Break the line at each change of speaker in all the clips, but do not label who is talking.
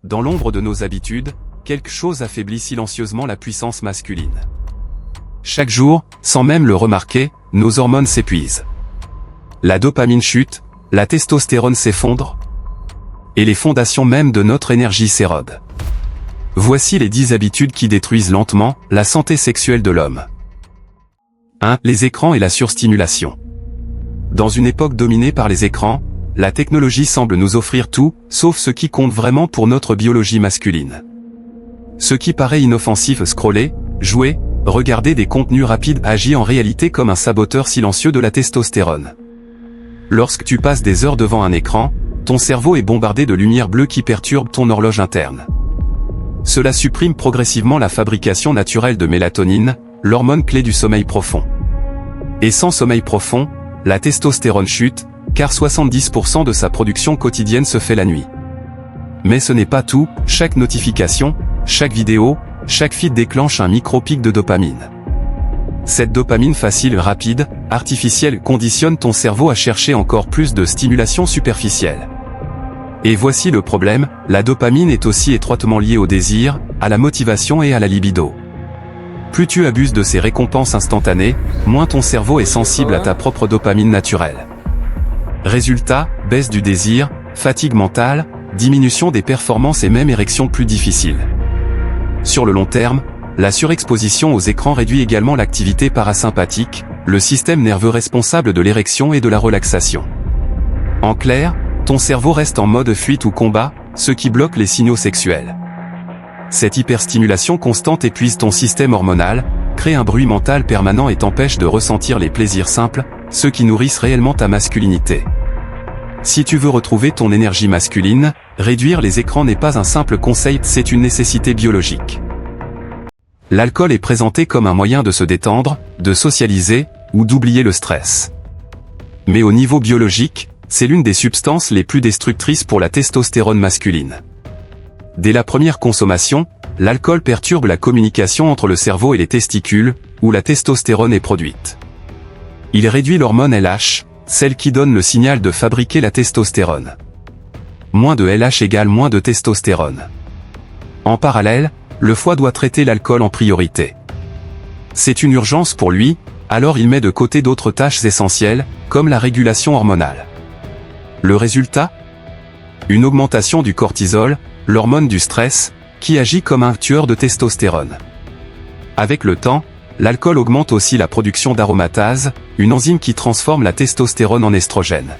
Dans l'ombre de nos habitudes, quelque chose affaiblit silencieusement la puissance masculine. Chaque jour, sans même le remarquer, nos hormones s'épuisent. La dopamine chute, la testostérone s'effondre, et les fondations même de notre énergie s'érodent. Voici les 10 habitudes qui détruisent lentement la santé sexuelle de l'homme. 1. Les écrans et la surstimulation. Dans une époque dominée par les écrans, la technologie semble nous offrir tout, sauf ce qui compte vraiment pour notre biologie masculine. Ce qui paraît inoffensif, scroller, jouer, regarder des contenus rapides agit en réalité comme un saboteur silencieux de la testostérone. Lorsque tu passes des heures devant un écran, ton cerveau est bombardé de lumière bleue qui perturbe ton horloge interne. Cela supprime progressivement la fabrication naturelle de mélatonine, l'hormone clé du sommeil profond. Et sans sommeil profond, la testostérone chute, car 70% de sa production quotidienne se fait la nuit. Mais ce n'est pas tout, chaque notification, chaque vidéo, chaque feed déclenche un micro-pic de dopamine. Cette dopamine facile, rapide, artificielle conditionne ton cerveau à chercher encore plus de stimulation superficielle. Et voici le problème, la dopamine est aussi étroitement liée au désir, à la motivation et à la libido. Plus tu abuses de ces récompenses instantanées, moins ton cerveau est sensible à ta propre dopamine naturelle. Résultat, baisse du désir, fatigue mentale, diminution des performances et même érection plus difficile. Sur le long terme, la surexposition aux écrans réduit également l'activité parasympathique, le système nerveux responsable de l'érection et de la relaxation. En clair, ton cerveau reste en mode fuite ou combat, ce qui bloque les signaux sexuels. Cette hyperstimulation constante épuise ton système hormonal, crée un bruit mental permanent et t'empêche de ressentir les plaisirs simples, ceux qui nourrissent réellement ta masculinité. Si tu veux retrouver ton énergie masculine, réduire les écrans n'est pas un simple conseil, c'est une nécessité biologique. L'alcool est présenté comme un moyen de se détendre, de socialiser, ou d'oublier le stress. Mais au niveau biologique, c'est l'une des substances les plus destructrices pour la testostérone masculine. Dès la première consommation, l'alcool perturbe la communication entre le cerveau et les testicules, où la testostérone est produite. Il réduit l'hormone LH, celle qui donne le signal de fabriquer la testostérone. Moins de LH égale moins de testostérone. En parallèle, le foie doit traiter l'alcool en priorité. C'est une urgence pour lui, alors il met de côté d'autres tâches essentielles, comme la régulation hormonale. Le résultat ? Une augmentation du cortisol, l'hormone du stress, qui agit comme un tueur de testostérone. Avec le temps, l'alcool augmente aussi la production d'aromatase, une enzyme qui transforme la testostérone en estrogène.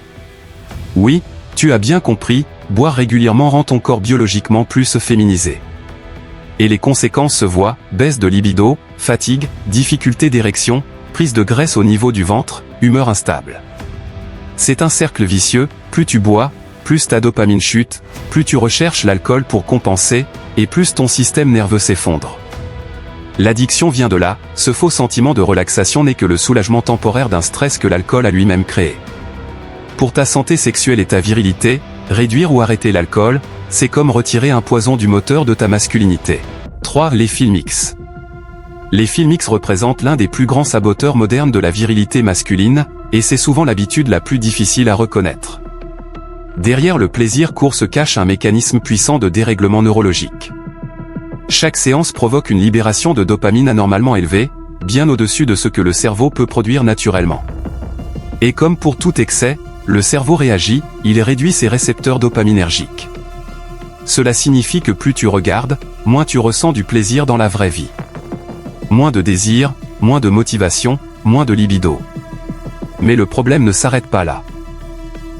Oui, tu as bien compris, boire régulièrement rend ton corps biologiquement plus féminisé. Et les conséquences se voient, baisse de libido, fatigue, difficulté d'érection, prise de graisse au niveau du ventre, humeur instable. C'est un cercle vicieux, plus tu bois, plus ta dopamine chute, plus tu recherches l'alcool pour compenser, et plus ton système nerveux s'effondre. L'addiction vient de là, ce faux sentiment de relaxation n'est que le soulagement temporaire d'un stress que l'alcool a lui-même créé. Pour ta santé sexuelle et ta virilité, réduire ou arrêter l'alcool, c'est comme retirer un poison du moteur de ta masculinité. 3. Les films X. Les films X représentent l'un des plus grands saboteurs modernes de la virilité masculine, et c'est souvent l'habitude la plus difficile à reconnaître. Derrière le plaisir court se cache un mécanisme puissant de dérèglement neurologique. Chaque séance provoque une libération de dopamine anormalement élevée, bien au-dessus de ce que le cerveau peut produire naturellement. Et comme pour tout excès, le cerveau réagit, il réduit ses récepteurs dopaminergiques. Cela signifie que plus tu regardes, moins tu ressens du plaisir dans la vraie vie. Moins de désir, moins de motivation, moins de libido. Mais le problème ne s'arrête pas là.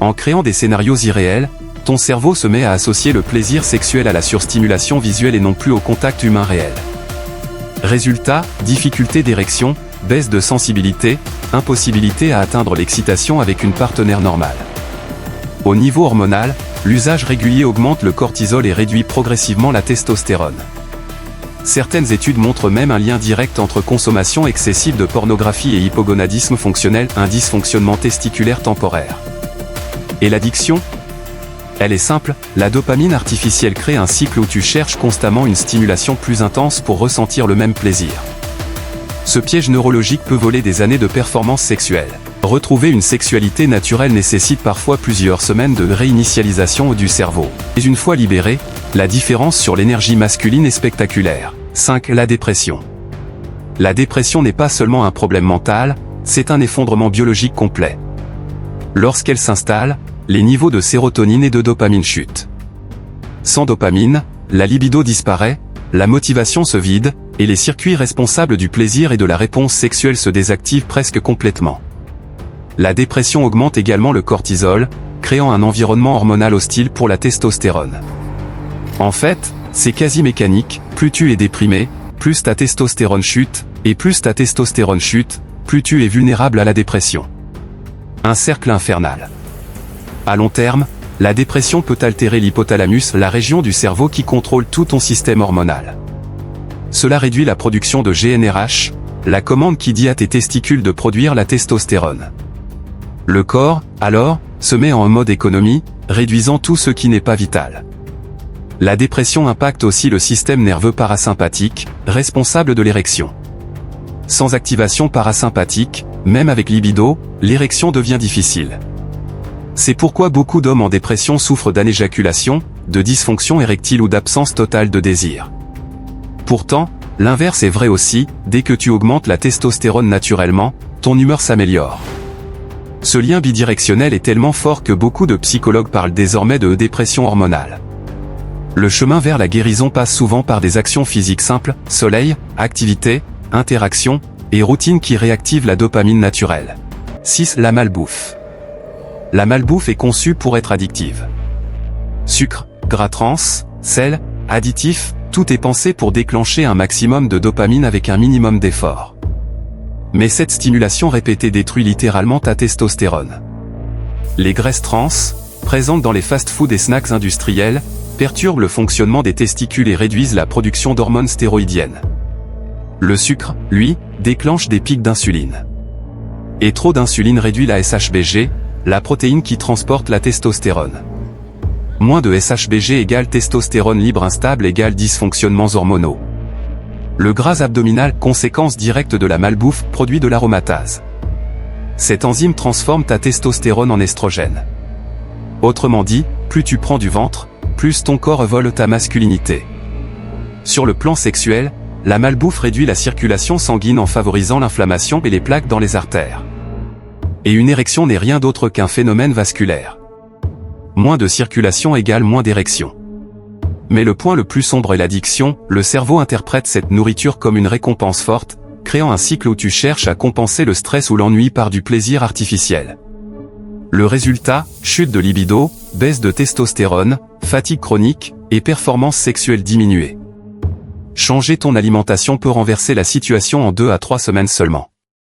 En créant des scénarios irréels, ton cerveau se met à associer le plaisir sexuel à la surstimulation visuelle et non plus au contact humain réel. Résultat, difficulté d'érection, baisse de sensibilité, impossibilité à atteindre l'excitation avec une partenaire normale. Au niveau hormonal, l'usage régulier augmente le cortisol et réduit progressivement la testostérone. Certaines études montrent même un lien direct entre consommation excessive de pornographie et hypogonadisme fonctionnel, un dysfonctionnement testiculaire temporaire. Et l'addiction ? Elle est simple, la dopamine artificielle crée un cycle où tu cherches constamment une stimulation plus intense pour ressentir le même plaisir. Ce piège neurologique peut voler des années de performance sexuelle. Retrouver une sexualité naturelle nécessite parfois plusieurs semaines de réinitialisation du cerveau. Et une fois libéré, La différence sur l'énergie masculine est spectaculaire. 5. La dépression. La dépression n'est pas seulement un problème mental, c'est un effondrement biologique complet. Lorsqu'elle s'installe, les niveaux de sérotonine et de dopamine chutent. Sans dopamine, la libido disparaît, la motivation se vide, et les circuits responsables du plaisir et de la réponse sexuelle se désactivent presque complètement. La dépression augmente également le cortisol, créant un environnement hormonal hostile pour la testostérone. En fait, c'est quasi mécanique, plus tu es déprimé, plus ta testostérone chute, et plus ta testostérone chute, plus tu es vulnérable à la dépression. Un cercle infernal. À long terme, la dépression peut altérer l'hypothalamus, la région du cerveau qui contrôle tout ton système hormonal. Cela réduit la production de GnRH, la commande qui dit à tes testicules de produire la testostérone. Le corps, alors, se met en mode économie, réduisant tout ce qui n'est pas vital. La dépression impacte aussi le système nerveux parasympathique, responsable de l'érection. Sans activation parasympathique, même avec libido, l'érection devient difficile. C'est pourquoi beaucoup d'hommes en dépression souffrent d'anéjaculation, de dysfonction érectile ou d'absence totale de désir. Pourtant, l'inverse est vrai aussi, dès que tu augmentes la testostérone naturellement, ton humeur s'améliore. Ce lien bidirectionnel est tellement fort que beaucoup de psychologues parlent désormais de dépression hormonale. Le chemin vers la guérison passe souvent par des actions physiques simples, soleil, activité, interaction, et routines qui réactivent la dopamine naturelle. 6. La malbouffe. La malbouffe est conçue pour être addictive. Sucre, gras trans, sel, additifs, tout est pensé pour déclencher un maximum de dopamine avec un minimum d'effort. Mais cette stimulation répétée détruit littéralement ta testostérone. Les graisses trans, présentes dans les fast-foods et snacks industriels, perturbent le fonctionnement des testicules et réduisent la production d'hormones stéroïdiennes. Le sucre, lui, déclenche des pics d'insuline. Et trop d'insuline réduit la SHBG, la protéine qui transporte la testostérone. Moins de SHBG égale testostérone libre instable égale dysfonctionnements hormonaux. Le gras abdominal, conséquence directe de la malbouffe, produit de l'aromatase. Cette enzyme transforme ta testostérone en estrogène. Autrement dit, plus tu prends du ventre, plus ton corps vole ta masculinité. Sur le plan sexuel, la malbouffe réduit la circulation sanguine en favorisant l'inflammation et les plaques dans les artères. Et une érection n'est rien d'autre qu'un phénomène vasculaire. Moins de circulation égale moins d'érection. Mais le point le plus sombre est l'addiction, le cerveau interprète cette nourriture comme une récompense forte, créant un cycle où tu cherches à compenser le stress ou l'ennui par du plaisir artificiel. Le résultat, chute de libido, baisse de testostérone, fatigue chronique, et performance sexuelle diminuée. Changer ton alimentation peut renverser la situation en 2 à 3 semaines seulement.